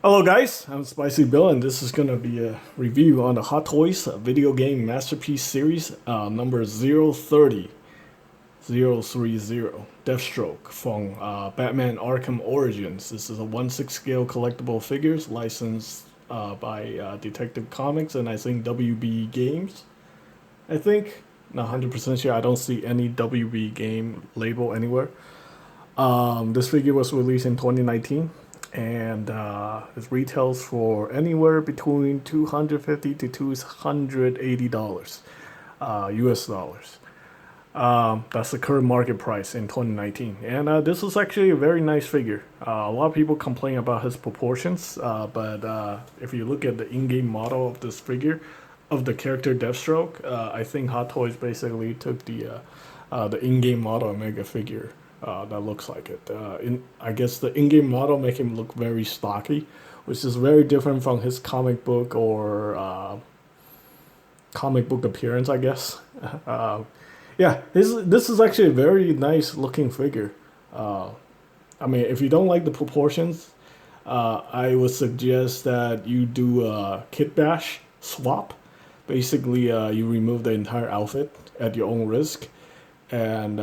Hello guys, I'm Spicy Bill and this is going to be a review on the Hot Toys video game masterpiece series number 030 Deathstroke from Batman Arkham Origins. This is a 1/6 scale collectible figures licensed by Detective Comics and I think WB Games. I think, not 100% sure, I don't see any WB game label anywhere. This figure was released in 2019 and it retails for anywhere between $250 to $280 US dollars. That's the current market price in 2019. And this is actually a very nice figure. A lot of people complain about his proportions, but if you look at the in-game model of this figure, of the character Deathstroke, I think Hot Toys basically took the in-game model and make a figure that looks like it. I guess the in-game model make him look very stocky, which is very different from his comic book or comic book appearance, I guess. Yeah, this is actually a very nice looking figure. I mean, if you don't like the proportions, I would suggest that you do a kit bash swap. Basically, you remove the entire outfit at your own risk, and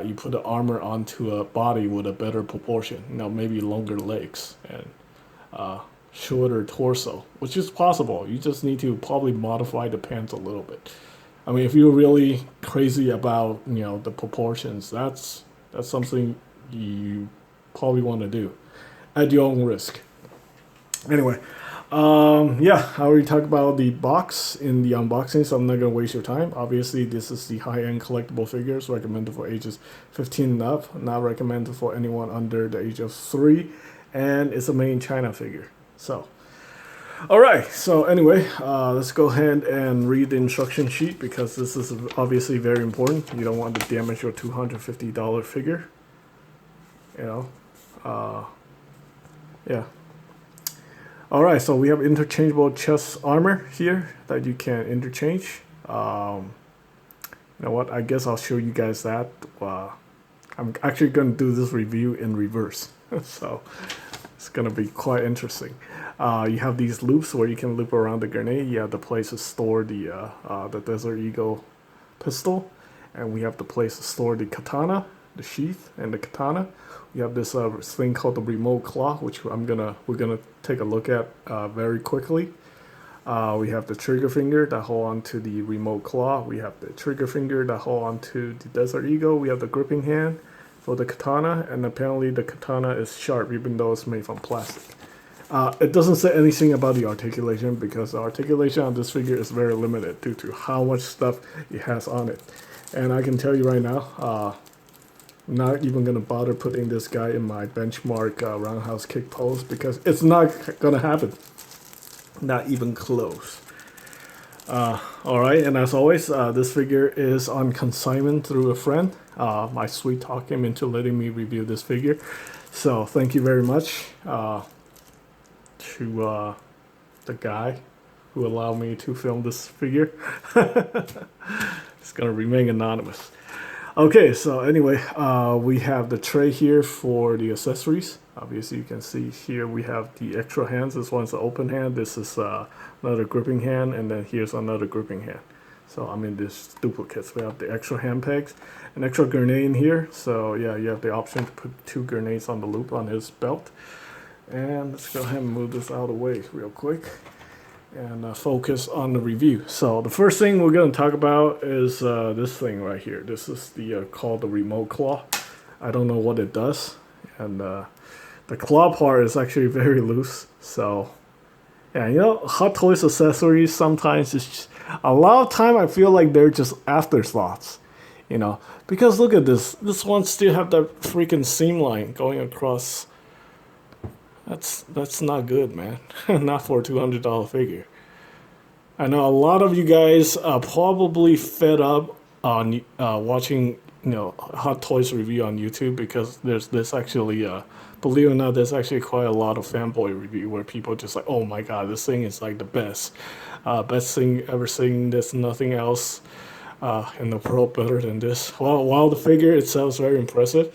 you put the armor onto a body with a better proportion. Maybe longer legs and shorter torso, which is possible. You just need to probably modify the pants a little bit. I mean, if you're really crazy about the proportions, that's something you probably want to do at your own risk. Anyway, yeah, I already talked about the box in the unboxing, so I'm not gonna waste your time. Obviously, this is the high-end collectible figures recommended for ages 15 and up, not recommended for anyone under the age of 3, and it's a made in China figure. So, all right. So anyway, let's go ahead and read the instruction sheet because this is obviously very important. You don't want to damage your $250 figure. Yeah. All right, so we have interchangeable chest armor here that you can interchange. You know what? I guess I'll show you guys that. I'm actually going to do this review in reverse, so it's going to be quite interesting. You have these loops where you can loop around the grenade. You have the place to store the Desert Eagle pistol, and we have the place to store the katana, the sheath, and the katana. We have this thing called the remote claw, which we're gonna take a look at very quickly. We have the trigger finger that hold onto the remote claw. We have the trigger finger that hold onto the Desert Eagle. We have the gripping hand for the katana, and apparently the katana is sharp even though it's made from plastic. It doesn't say anything about the articulation because the articulation on this figure is very limited due to how much stuff it has on it. And I can tell you right now, I'm not even going to bother putting this guy in my benchmark roundhouse kick pose because it's not going to happen. Not even close. Alright, and as always, this figure is on consignment through a friend. My sweet talk him into letting me review this figure. So thank you very much to the guy who allowed me to film this figure. It's going to remain anonymous. Okay, so anyway, we have the tray here for the accessories. Obviously, you can see here we have the extra hands. This one's an open hand. This is another gripping hand, and then here's another gripping hand. So I mean, this duplicates. We have the extra hand pegs, an extra grenade in here. So yeah, you have the option to put 2 grenades on the loop on his belt. And let's go ahead and move this out of the way real quick and focus on the review. So the first thing we're going to talk about is this thing right here. This is the called the remote claw. I don't know what it does, and the claw part is actually very loose. So yeah, Hot Toys accessories sometimes it's just, a lot of time I feel like they're just afterthoughts, because look at this. This one still have that freaking seam line going across. That's not good, man. Not for a $200 figure. I know a lot of you guys are probably fed up on watching, Hot Toys review on YouTube because there's this actually, believe it or not, there's actually quite a lot of fanboy review where people just like, oh my god, this thing is like the best thing ever seen. There's nothing else in the world better than this. Well, while the figure itself is very impressive,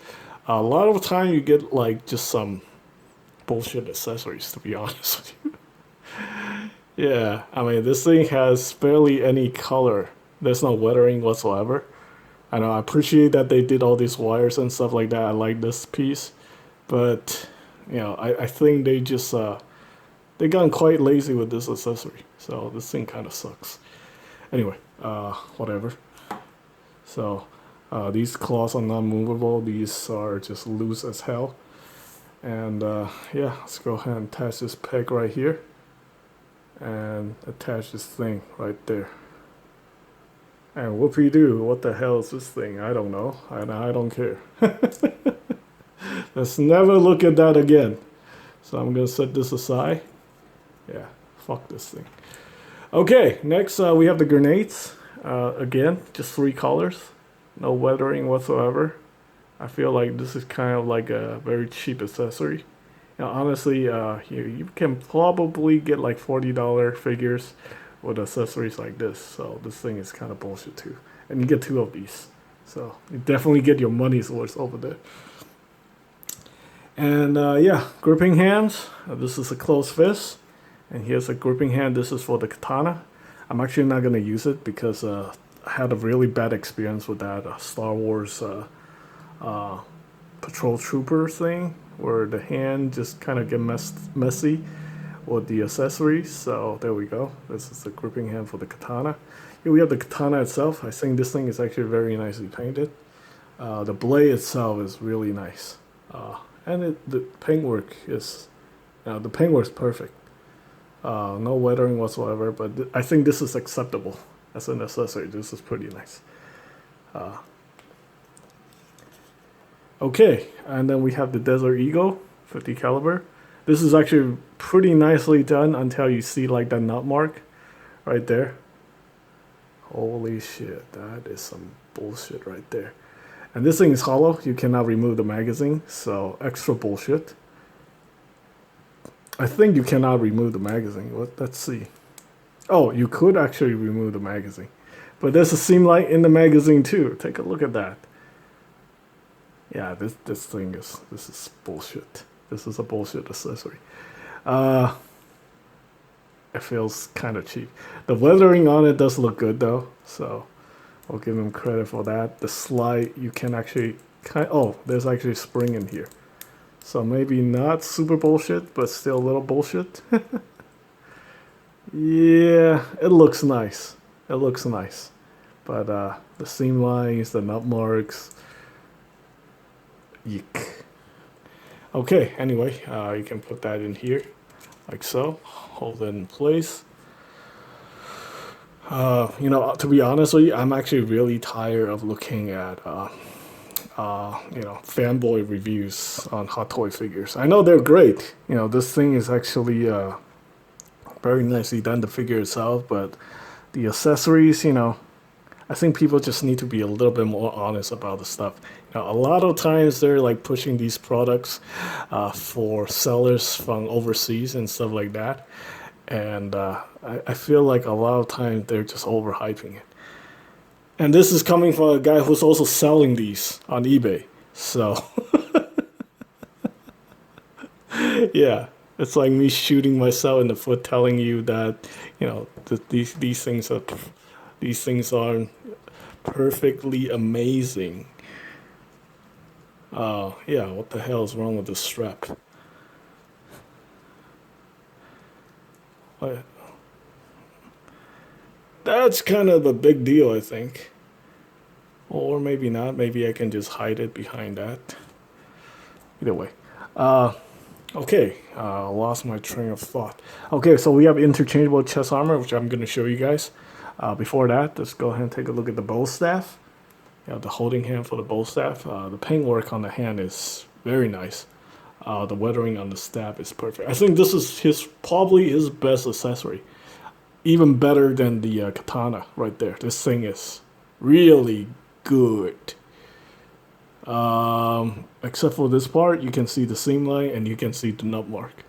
a lot of the time you get like just some bullshit accessories, to be honest with you. Yeah, I mean, this thing has barely any color. There's no weathering whatsoever. I know, I appreciate that they did all these wires and stuff like that. I like this piece. But, you know, I think they just, they gotten quite lazy with this accessory. So this thing kind of sucks. Anyway, whatever. So, these claws are not movable. These are just loose as hell. And, yeah, let's go ahead and attach this peg right here. And attach this thing right there. And whoopee-doo, what the hell is this thing? I don't know, and I don't care. Let's never look at that again. So I'm gonna set this aside. Yeah, fuck this thing. Okay, next we have the grenades. Again, just 3 colors. No weathering whatsoever. I feel like this is kind of like a very cheap accessory. Now, honestly, you can probably get like $40 figures with accessories like this. So this thing is kind of bullshit too. And you get 2 of these. So you definitely get your money's worth over there. And yeah, gripping hands. This is a closed fist. And here's a gripping hand. This is for the katana. I'm actually not going to use it because I had a really bad experience with that Star Wars patrol trooper thing, where the hand just kind of get messy with the accessories. So there we go. This is the gripping hand for the katana. Here we have the katana itself. I think this thing is actually very nicely painted. The blade itself is really nice, and the paintwork is perfect. No weathering whatsoever, but I think this is acceptable as an accessory. This is pretty nice. Okay, and then we have the Desert Eagle 50 caliber. This is actually pretty nicely done until you see like that nut mark right there. Holy shit, that is some bullshit right there. And this thing is hollow. You cannot remove the magazine, so extra bullshit. I think you cannot remove the magazine. Let's see. Oh, you could actually remove the magazine. But there's a seam light in the magazine too. Take a look at that. Yeah, this is bullshit. This is a bullshit accessory. It feels kind of cheap. The weathering on it does look good though, so I'll give him credit for that. The slide, you can actually there's actually a spring in here. So maybe not super bullshit, but still a little bullshit. Yeah, it looks nice. It looks nice. But the seam lines, the nut marks, eek. Okay, anyway, you can put that in here, like so. Hold it in place. You know, to be honest with you, I'm actually really tired of looking at, you know, fanboy reviews on Hot Toy figures. I know they're great. You know, this thing is actually very nicely done, the figure itself, but the accessories, you know, I think people just need to be a little bit more honest about the stuff. You know, a lot of times they're like pushing these products for sellers from overseas and stuff like that. And I feel like a lot of times they're just overhyping it. And this is coming from a guy who's also selling these on eBay. So, yeah, it's like me shooting myself in the foot, telling you that, you know, these things are perfectly amazing. Yeah, what the hell is wrong with this strap? What? That's kind of a big deal, I think. Or maybe not. Maybe I can just hide it behind that. Either way. Okay, lost my train of thought. Okay, so we have interchangeable chest armor, which I'm going to show you guys. Before that, let's go ahead and take a look at the bow staff. You know, the holding hand for the bow staff. The paintwork on the hand is very nice. The weathering on the staff is perfect. I think this is probably his best accessory. Even better than the katana right there. This thing is really good. Except for this part, you can see the seam line and you can see the nut mark.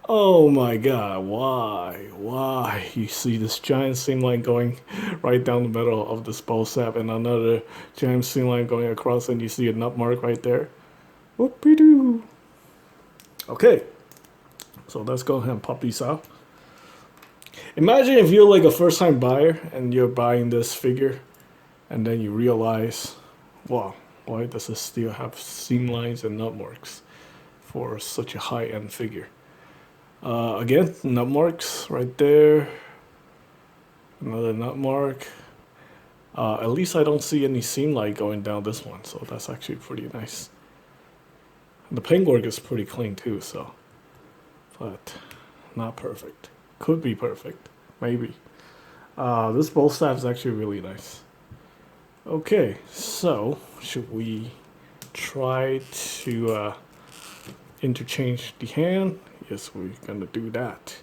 Oh my god, why? Why? You see this giant seam line going right down the middle of this bow staff and another giant seam line going across, and you see a nut mark right there. Whoopie-doo. Okay, so let's go ahead and pop these out. Imagine if you're like a first-time buyer and you're buying this figure, and then you realize, wow, why does it still have seam lines and nut marks for such a high-end figure? Again, nut marks right there. Another nut mark. At least I don't see any seam line going down this one, so that's actually pretty nice. The paintwork is pretty clean too, so, but not perfect. Could be perfect, maybe. This bolt staff is actually really nice. Okay, so should we try to interchange the hand? Yes, we're gonna do that.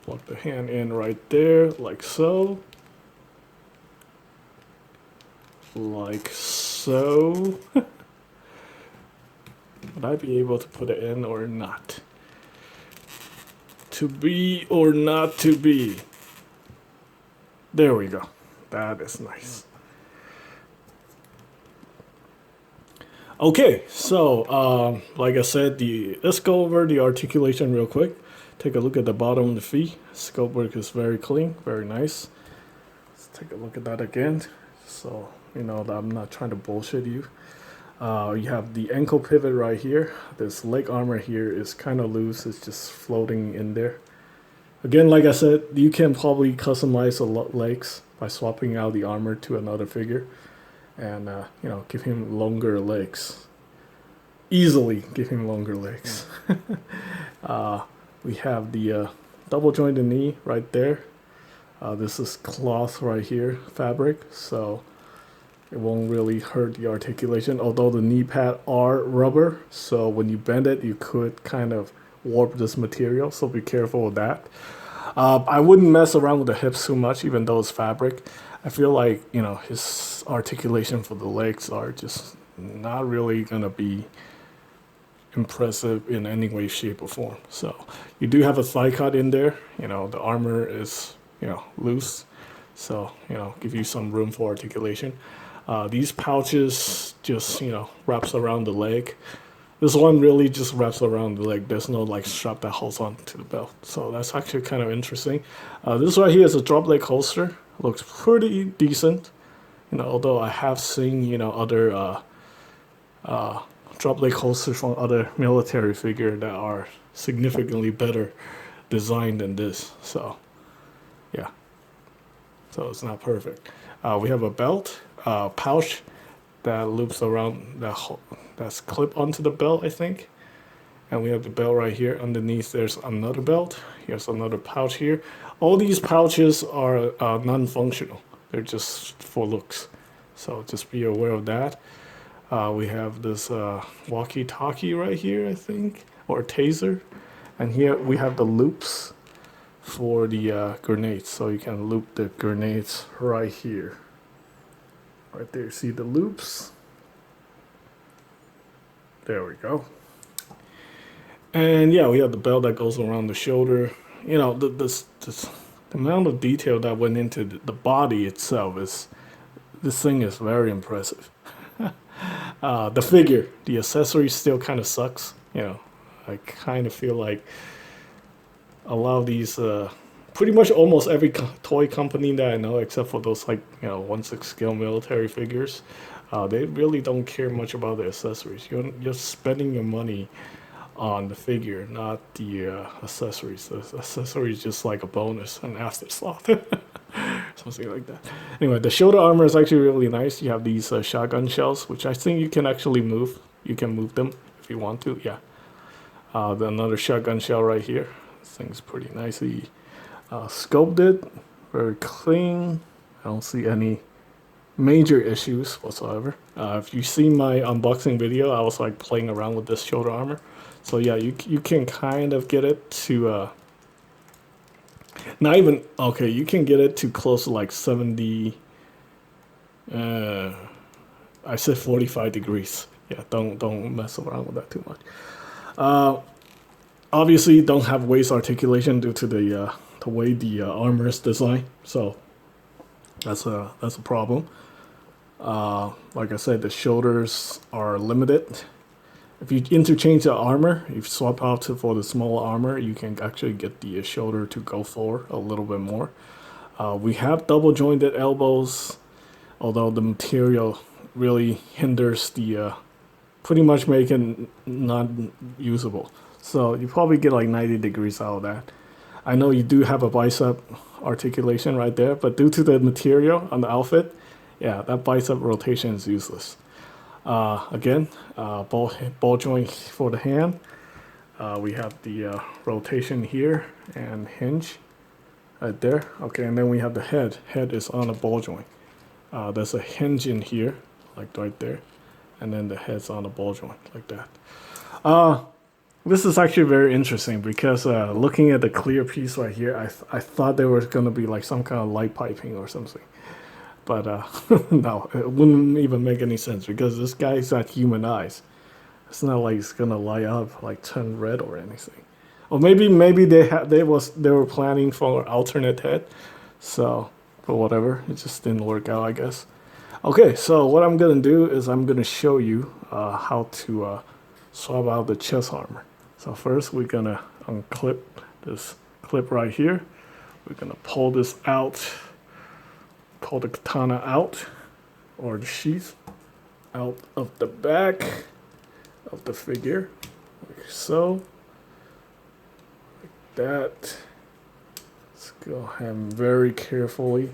Plug the hand in right there, like so. Like so. Would I be able to put it in or not? To be or not to be. There we go. That is nice. Okay, so like I said, let's go over the articulation real quick. Take a look at the bottom of the feet. Scope work is very clean, very nice. Let's take a look at that again. So you know that I'm not trying to bullshit you. You have the ankle pivot right here. This leg armor here is kind of loose. It's just floating in there. Again, like I said, you can probably customize the legs by swapping out the armor to another figure, and you know, give him longer legs. Easily give him longer legs. We have the double jointed knee right there. This is cloth right here, fabric, so it won't really hurt the articulation, although the knee pad are rubber, so when you bend it, you could kind of warp this material, so be careful with that. I wouldn't mess around with the hips too much, even though it's fabric. I feel like, you know, his articulation for the legs are just not really gonna be impressive in any way, shape, or form. So you do have a thigh cut in there. You know, the armor is, you know, loose, so, you know, give you some room for articulation. These pouches just, you know, wraps around the leg. This one really just wraps around the leg. There's no like strap that holds on to the belt. So that's actually kind of interesting. This right here is a drop leg holster. Looks pretty decent. You know, although I have seen, you know, other drop leg holsters from other military figure that are significantly better designed than this. So yeah, so it's not perfect. We have a belt, pouch that loops around, that's clip onto the belt, I think. And we have the belt right here. Underneath there's another belt. Here's another pouch here. All these pouches are non-functional. They're just for looks, so just be aware of that. We have this walkie-talkie right here, I think, or taser. And here we have the loops for the grenades, so you can loop the grenades right here. Right there, see the loops? There we go. And yeah, we have the belt that goes around the shoulder. You know, the amount of detail that went into the body itself is, this thing is very impressive. The figure, the accessory still kind of sucks. You know, I kind of feel like a lot of these, pretty much almost every toy company that I know, except for those like, you know, 1/6 scale military figures, they really don't care much about the accessories. You're spending your money on the figure, not the accessories. The accessories is just like a bonus, an afterthought. Something like that. Anyway, the shoulder armor is actually really nice. You have these shotgun shells, which I think you can actually move. You can move them if you want to, yeah. Another shotgun shell right here. This thing's pretty nicely sculpted, very clean. I don't see any major issues whatsoever. If you see my unboxing video, I was like playing around with this shoulder armor. So yeah, you can kind of get it to not even, okay, you can get it to close to like 70, I said 45 degrees. Yeah, don't mess around with that too much. Obviously don't have waist articulation due to the way the armor is designed, so that's a problem. Like I said, the shoulders are limited, if you interchange the armor, if you swap out for the smaller armor, you can actually get the shoulder to go forward a little bit more. We have double jointed elbows, although the material really hinders the, pretty much make it not usable. So you probably get like 90 degrees out of that. I know you do have a bicep articulation right there, but due to the material on the outfit, yeah, that bicep rotation is useless. Again, ball joint for the hand. We have the rotation here and hinge right there. Okay, and then we have the head. Head is on a ball joint. There's a hinge in here, like right there, and then the head's on a ball joint like that. This is actually very interesting because looking at the clear piece right here, I thought there was going to be like some kind of light piping or something. But no, it wouldn't even make any sense because this guy's got human eyes. It's not like it's going to light up, like turn red or anything. Or maybe they were planning for an alternate head. So, but whatever, it just didn't work out, I guess. Okay, so what I'm going to do is I'm going to show you how to swap out the chest armor. So first we're gonna unclip this clip right here. We're gonna pull this out, pull the katana out, or the sheath out of the back of the figure, like so, like that. Let's go ahead and very carefully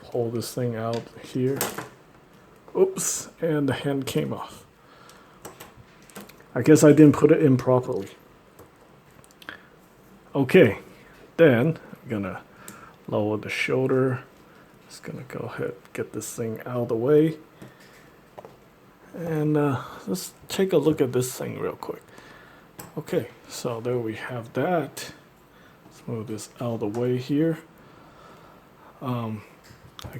pull this thing out here. Oops, and the hand came off. I guess I didn't put it in properly. Okay, then I'm gonna lower the shoulder. Just gonna go ahead and get this thing out of the way. And let's take a look at this thing real quick. Okay, so there we have that. Let's move this out of the way here. I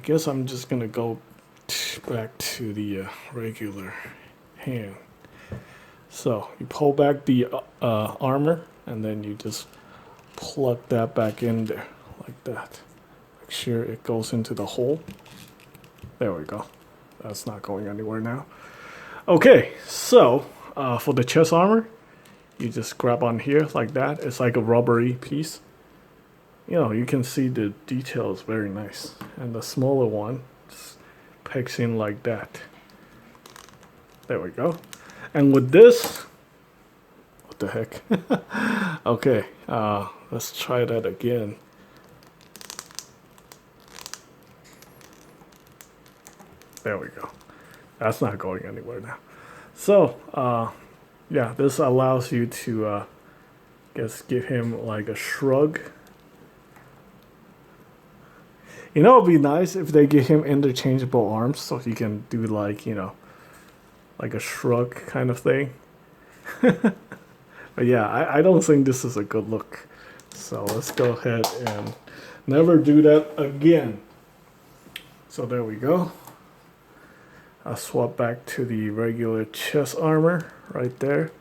guess I'm just gonna go back to the regular hand. So you pull back the armor and then you just plug that back in there like that. Make sure it goes into the hole. There we go. That's not going anywhere now. Okay, so for the chest armor, you just grab on here like that. It's like a rubbery piece. You know, you can see the details very nice. And the smaller one just pegs in like that. There we go. And with this, what the heck? Okay, let's try that again. There we go. That's not going anywhere now. So, yeah, this allows you to, guess, give him like a shrug. You know, it'd be nice if they give him interchangeable arms so he can do like, you know, like a shrug kind of thing. But yeah, I don't think this is a good look. So let's go ahead and never do that again. So there we go. I'll swap back to the regular chest armor right there.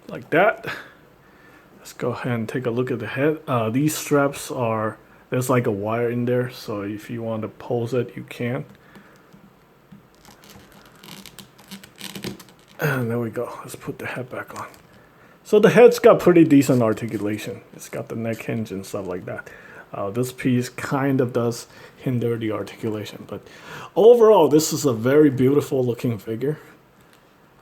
Like that. Let's go ahead and take a look at the head. These straps are, there's like a wire in there, so if you want to pose it, you can. And there we go. Let's put the head back on. So the head's got pretty decent articulation. It's got the neck hinge and stuff like that. This piece kind of does hinder the articulation, but overall, this is a very beautiful looking figure.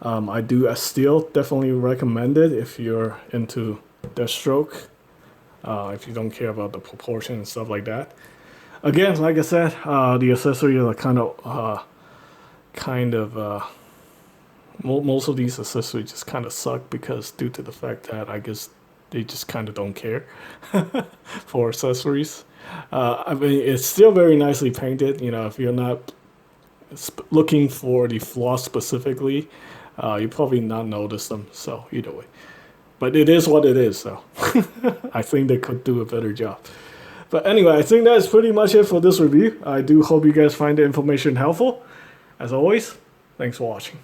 I still definitely recommend it if you're into Deathstroke, if you don't care about the proportion and stuff like that. Again, like I said, the accessories are most of these accessories just kind of suck because due to the fact that I guess they just kind of don't care for accessories. I mean, it's still very nicely painted. You know, if you're not looking for the flaws specifically, you probably not notice them. So either way, but it is what it is. So I think they could do a better job. But anyway, I think that's pretty much it for this review. I do hope you guys find the information helpful. As always, thanks for watching.